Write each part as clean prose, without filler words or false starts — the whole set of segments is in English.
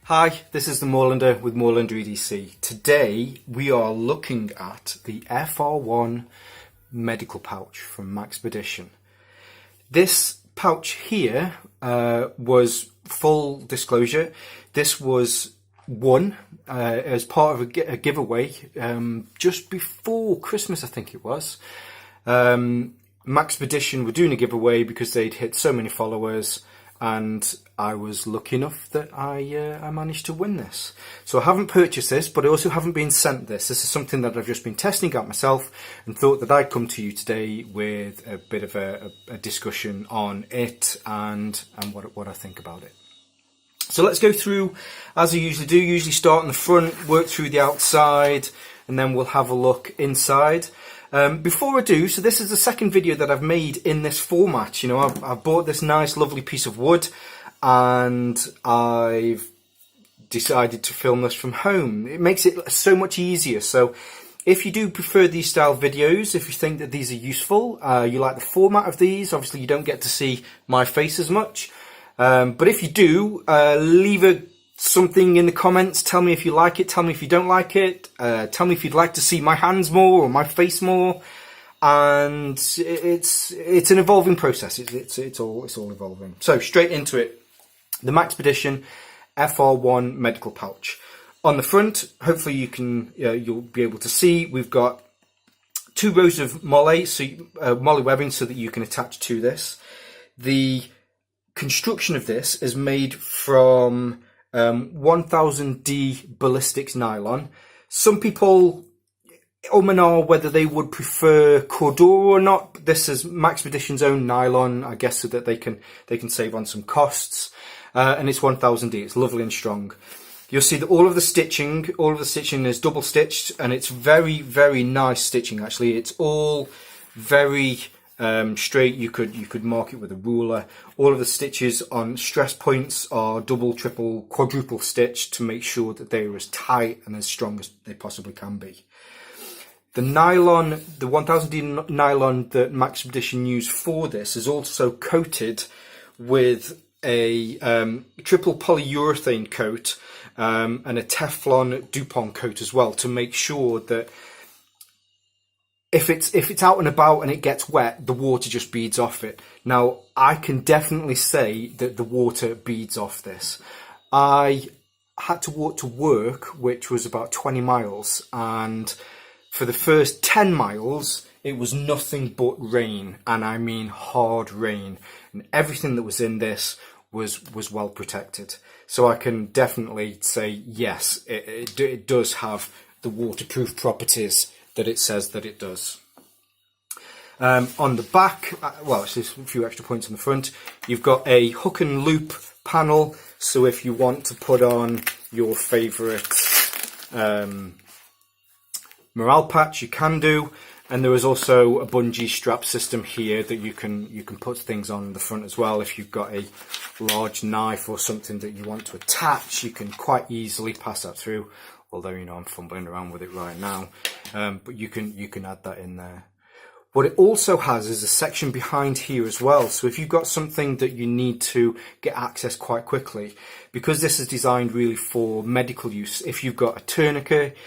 Hi, this is the Moorlander with Moorlander EDC. Today we are looking at the FR-1 medical pouch from Maxpedition. This pouch here was, full disclosure, this was won as part of a giveaway just before Christmas, I think it was. Maxpedition were doing a giveaway because they'd hit so many followers, and I was lucky enough that I managed to win this. So I haven't purchased this, but I also haven't been sent this. This is something that I've just been testing out myself and thought that I'd come to you today with a bit of a discussion on it and what I think about it. So let's go through, as I usually do, usually start in the front, work through the outside, and then we'll have a look inside. Before I do, so this is the second video that I've made in this format. You know, I've bought this nice lovely piece of wood and I've decided to film this from home. It makes it so much easier. So if you do prefer these style videos, if you think that these are useful, you like the format of these, obviously you don't get to see my face as much. But if you do, leave something in the comments. Tell me if you like it, tell me if you don't like it, tell me if you'd like to see my hands more or my face more. And it's an evolving process. It's all evolving. So straight into it. The Maxpedition FR-1 medical pouch. On the front, hopefully you'll be able to see, we've got 2 rows of molle, molle webbing, so that you can attach to this. The construction of this is made from 1000D ballistics nylon. Some people and ah whether they would prefer Cordura or not. This is Maxpedition's own nylon, I guess, so that they can save on some costs. And it's 1000D. It's lovely and strong. You'll see that all of the stitching is double stitched, and it's very, very nice stitching. Actually, it's all very straight. You could mark it with a ruler. All of the stitches on stress points are double, triple, quadruple stitched to make sure that they are as tight and as strong as they possibly can be. The nylon, the 1000D nylon that Maxpedition used for this is also coated with a triple polyurethane coat and a Teflon Dupont coat as well, to make sure that if it's out and about and it gets wet, the water just beads off it. Now, I can definitely say that the water beads off this. I had to walk to work, which was about 20 miles, and for the first 10 miles, it was nothing but rain, and I mean hard rain, and everything that was in this was well protected. So I can definitely say, yes, it does have the waterproof properties that it says that it does. On the back, well, actually a few extra points on the front. You've got a hook and loop panel, so if you want to put on your favourite morale patch, you can do. And there is also a bungee strap system here that you can put things on the front as well. If you've got a large knife or something that you want to attach, you can quite easily pass that through. Although, you know, I'm fumbling around with it right now, but you can add that in there. What it also has is a section behind here as well. So if you've got something that you need to get access quite quickly, because this is designed really for medical use, if you've got a tourniquet,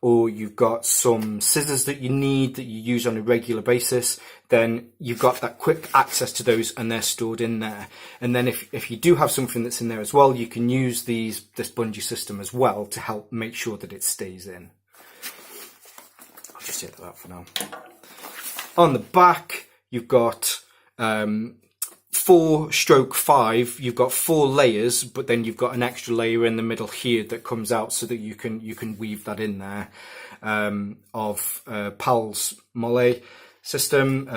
or you've got some scissors that you need that you use on a regular basis, then you've got that quick access to those, and they're stored in there. And then if you do have something that's in there as well, you can use this bungee system as well to help make sure that it stays in. I'll just get that out for now. On the back, you've got 4/5. You've got 4 layers, but then you've got an extra layer in the middle here that comes out so that you can weave that in there, of Powell's molle system.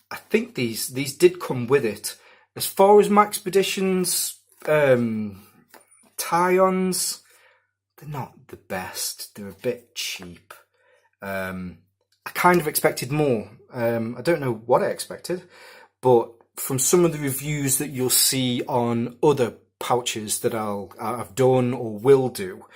I think these did come with it. As far as Maxpedition's tie-ons, they're not the best. They're a bit cheap. I kind of expected more. I don't know what I expected, but from some of the reviews that you'll see on other pouches that I've done or will do,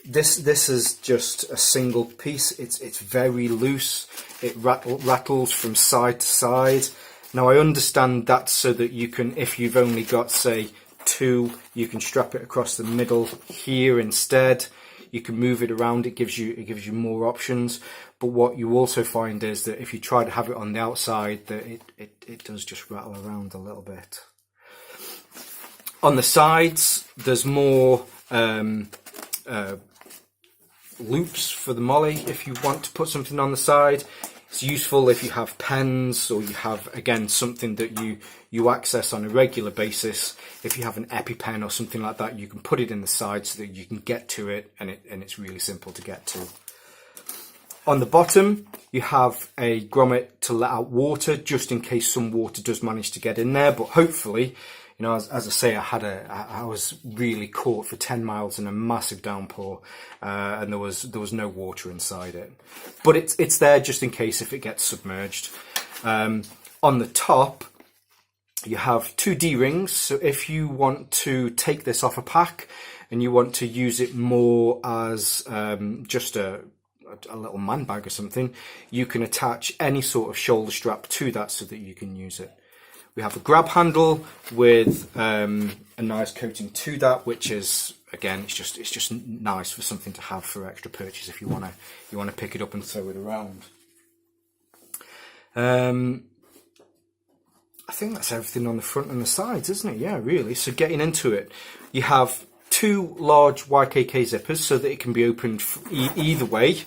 this is just a single piece. It's very loose. It rattles from side to side. Now, I understand that so that you can, if you've only got, say, 2, you can strap it across the middle here instead. You can move it around, it gives you more options. But what you also find is that if you try to have it on the outside, that it does just rattle around a little bit. On the sides, there's more loops for the molly if you want to put something on the side. It's useful if you have pens, or you have, again, something that you access on a regular basis. If you have an EpiPen or something like that, you can put it in the side so that you can get to it, and it's really simple to get to. On the bottom, you have a grommet to let out water, just in case some water does manage to get in there. But hopefully, you know, as I say, I was really caught for 10 miles in a massive downpour, and there was no water inside it. But it's there just in case if it gets submerged. On the top, you have 2 D-rings. So if you want to take this off a pack and you want to use it more as just a little man bag or something, you can attach any sort of shoulder strap to that so that you can use it. We have a grab handle with a nice coating to that, which is, again, it's just nice for something to have for extra purchase if you wanna pick it up and throw it around. I think that's everything on the front and the sides, isn't it? Yeah, really. So getting into it, you have 2 large YKK zippers so that it can be opened either way.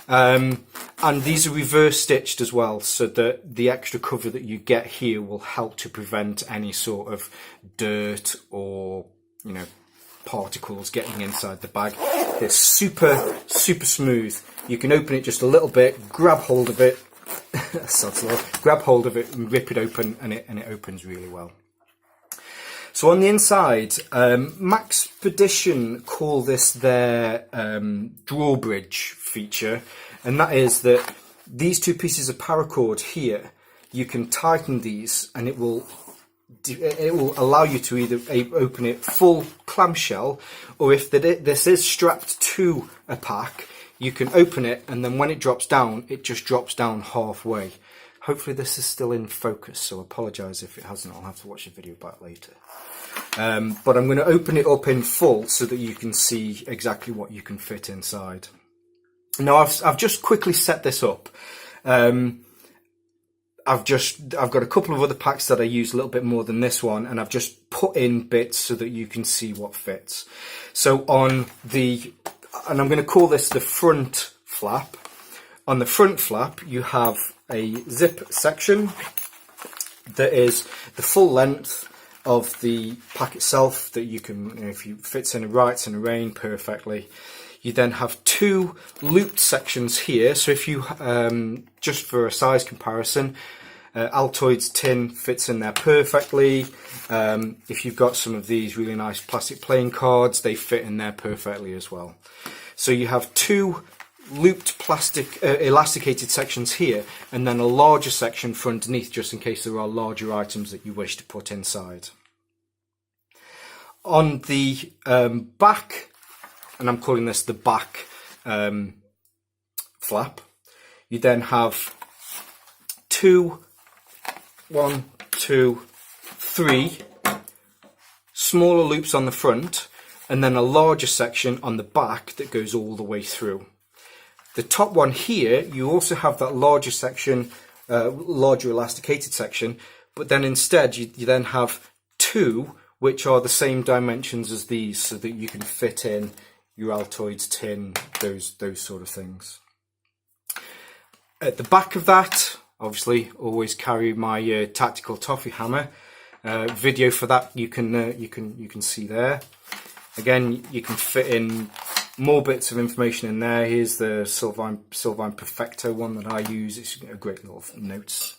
And these are reverse stitched as well, so that the extra cover that you get here will help to prevent any sort of dirt or, you know, particles getting inside the bag. It's super smooth. You can open it just a little bit, grab hold of it, grab hold of it and rip it open, and it opens really well. So on the inside, Maxpedition call this their drawbridge feature, and that is that these 2 pieces of paracord here, you can tighten these, and it will allow you to either open it full clamshell, or if this is strapped to a pack, you can open it, and then when it drops down, it just drops down halfway. Hopefully this is still in focus, so I apologise if it hasn't. I'll have to watch the video back later. But I'm going to open it up in full so that you can see exactly what you can fit inside. Now I've just quickly set this up. I've got a couple of other packs that I use a little bit more than this one, and I've just put in bits so that you can see what fits. So and I'm going to call this the front flap. On the front flap, you have a zip section that is the full length of the pack itself, that you can, if you fits in a rights and a rein perfectly. You then have 2 looped sections here. So if you, just for a size comparison, Altoids tin fits in there perfectly. If you've got some of these really nice plastic playing cards, they fit in there perfectly as well. So you have 2 looped plastic elasticated sections here, and then a larger section for underneath, just in case there are larger items that you wish to put inside. On the back, and I'm calling this the back flap, you then have 3 smaller loops on the front, and then a larger section on the back that goes all the way through. The top one here, you also have that larger section, larger elasticated section, but then instead you then have 2 which are the same dimensions as these, so that you can fit in your Altoids tin, those sort of things. At the back of that, obviously, always carry my tactical toffee hammer. Video for that you can see there. Again, you can fit in more bits of information in there. Here's the Sylvine Perfecto one that I use. It's a great little notes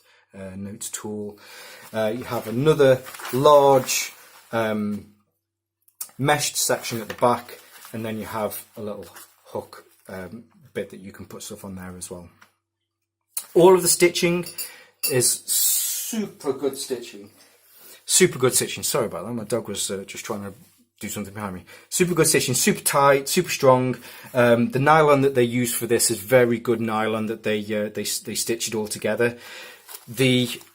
tool. You have another large meshed section at the back, and then you have a little hook bit that you can put stuff on there as well. All of the stitching is super good stitching. Super good stitching. Sorry about that. My dog was just trying to do something behind me. Super good stitching, super tight, super strong. The nylon that they use for this is very good nylon that they stitch it all together.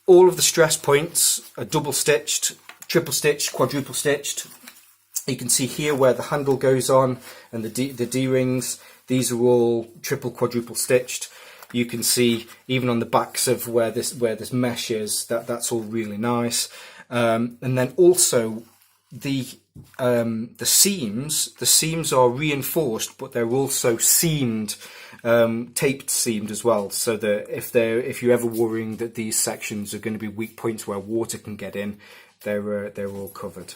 All of the stress points are double stitched triple stitched, quadruple stitched. You can see here where the handle goes on and the D-rings. These are all triple, quadruple stitched. You can see even on the backs of where this mesh is, that's all really nice. And then also the seams are reinforced, but they're also seamed, taped seamed as well, so that if you're ever worrying that these sections are going to be weak points where water can get in, they're all covered.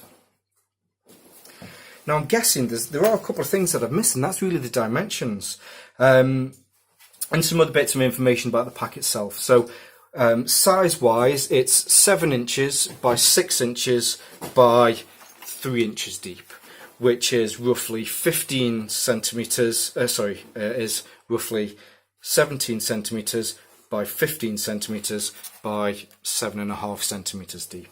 Now I'm guessing there are a couple of things that I've missed, and that's really the dimensions, and some other bits of information about the pack itself. So size wise, it's 7 inches by 6 inches by 3 inches deep, which is roughly 15 centimeters. Is roughly 17 centimeters by 15 centimeters by 7.5 centimeters deep.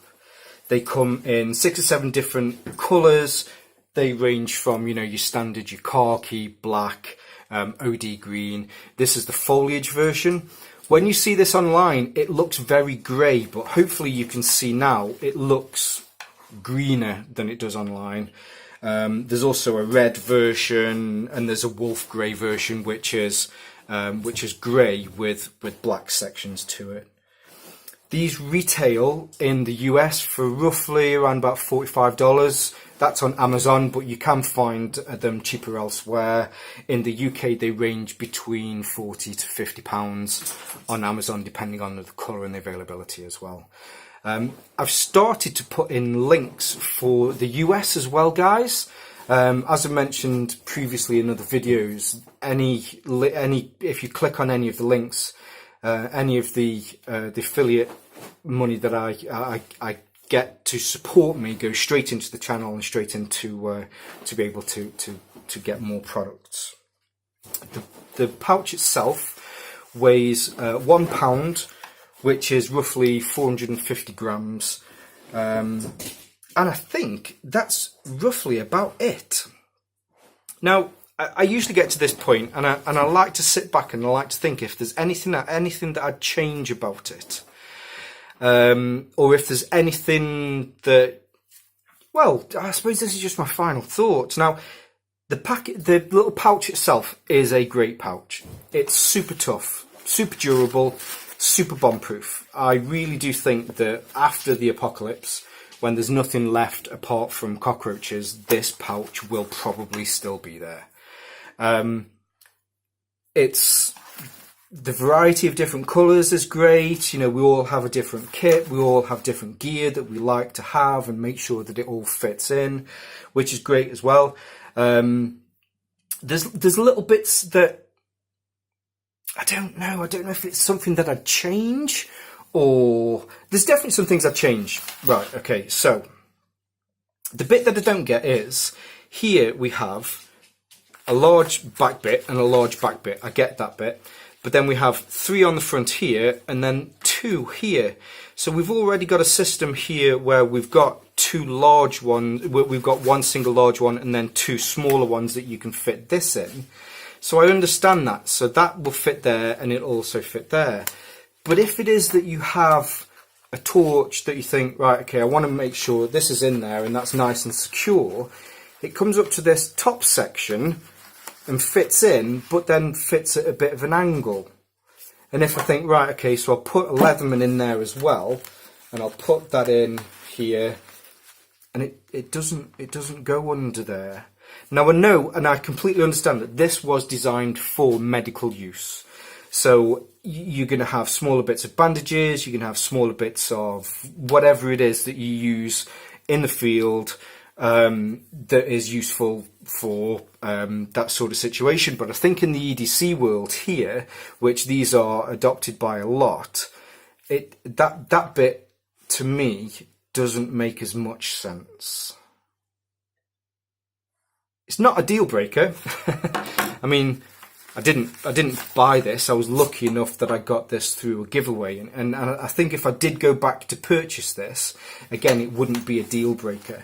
They come in 6 or 7 different colours. They range from, you know, your standard, your khaki, black, OD green. This is the foliage version. When you see this online, it looks very grey, but hopefully you can see now it looks greener than it does online. There's also a red version, and there's a wolf grey version, which is grey with black sections to it. These retail in the US for roughly around about $45. That's on Amazon, but you can find them cheaper elsewhere. In the UK, they range between £40 to £50 on Amazon, depending on the colour and the availability as well. I've started to put in links for the US as well, guys. As I mentioned previously in other videos, if you click on any of the links, any of the affiliate money that I get to support me goes straight into the channel and straight into to be able to get more products. The pouch itself weighs 1 pound, which is roughly 450 grams, and I think that's roughly about it. Now, I usually get to this point, and I like to sit back and I like to think if there's anything that I'd change about it, or if there's anything that, well, I suppose this is just my final thoughts. Now, the little pouch itself is a great pouch. It's super tough, super durable, super bomb-proof. I really do think that after the apocalypse, when there's nothing left apart from cockroaches, this pouch will probably still be there. It's the variety of different colours is great. You know, we all have a different kit, we all have different gear that we like to have and make sure that it all fits in, which is great as well. There's little bits that I don't know if it's something that I'd change, or there's definitely some things I'd change. Right, okay, so the bit that I don't get is, here we have a large back bit and a large back bit. I get that bit. But then we have 3 on the front here and then 2 here. So we've already got a system here where we've got 2 large ones, we've got 1 single large one and then 2 smaller ones that you can fit this in. So I understand that. So that will fit there and it'll also fit there. But if it is that you have a torch that you think, right, okay, I want to make sure this is in there and that's nice and secure, it comes up to this top section and fits in, but then fits at a bit of an angle. And if I think, right, okay, so I'll put a Leatherman in there as well, and I'll put that in here, and it doesn't go under there. Now I know, and I completely understand that this was designed for medical use. So you're going to have smaller bits of bandages, you're going to have smaller bits of whatever it is that you use in the field that is useful for that sort of situation. But I think in the EDC world here, which these are adopted by a lot, that bit to me doesn't make as much sense. It's not a deal breaker. I mean, I didn't buy this. I was lucky enough that I got this through a giveaway, and I think if I did go back to purchase this again, it wouldn't be a deal breaker.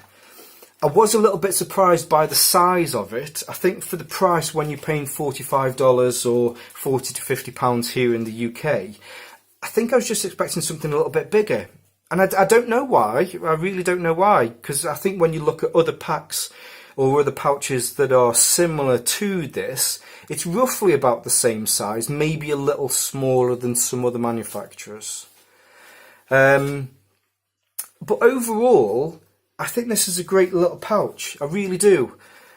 I was a little bit surprised by the size of it. I think for the price, when you're paying $45 or £40 to £50 here in the UK, I think I was just expecting something a little bit bigger. And I don't know why. I really don't know why. Because I think when you look at other packs or other pouches that are similar to this, it's roughly about the same size, maybe a little smaller than some other manufacturers. But overall, I think this is a great little pouch. I really do.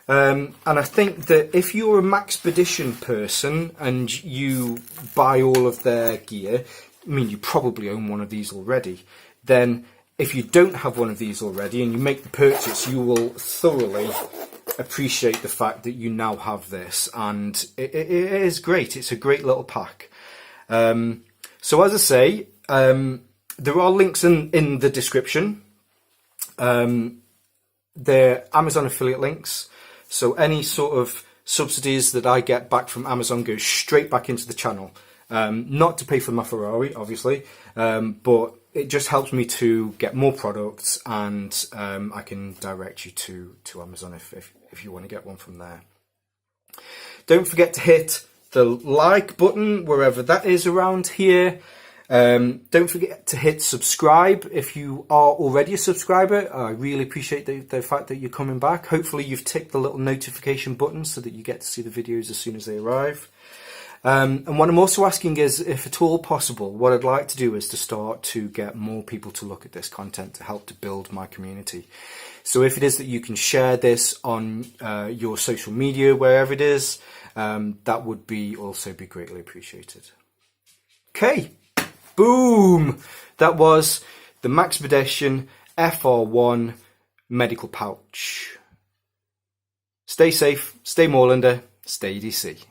And I think that if you're a Maxpedition person and you buy all of their gear, I mean, you probably own one of these already. Then if you don't have one of these already and you make the purchase, you will thoroughly appreciate the fact that you now have this, and it is great. It's a great little pack. So as I say, there are links in the description. They're Amazon affiliate links, so any sort of subsidies that I get back from Amazon go straight back into the channel. Not to pay for my Ferrari, obviously, but it just helps me to get more products, and I can direct you to Amazon if you want to get one from there. Don't forget to hit the like button wherever that is around here. Don't forget to hit subscribe if you are already a subscriber. I really appreciate the fact that you're coming back. Hopefully you've ticked the little notification button so that you get to see the videos as soon as they arrive. And what I'm also asking is, if at all possible, what I'd like to do is to start to get more people to look at this content to help to build my community. So if it is that you can share this on your social media, wherever it is, that would also be greatly appreciated. Okay, boom! That was the Maxpedition FR-1 medical pouch. Stay safe, stay Moorlander, stay EDC.